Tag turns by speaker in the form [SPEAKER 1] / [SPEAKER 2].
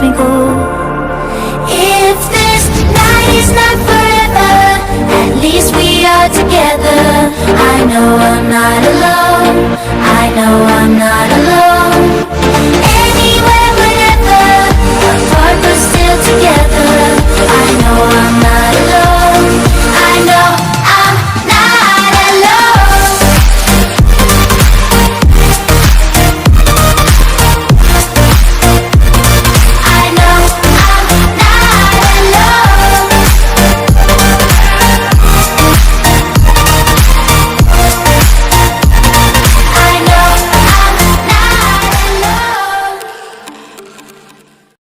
[SPEAKER 1] let me go. If this night is not forever, at least we are together. I know I'm not alone, I know I'm not alone.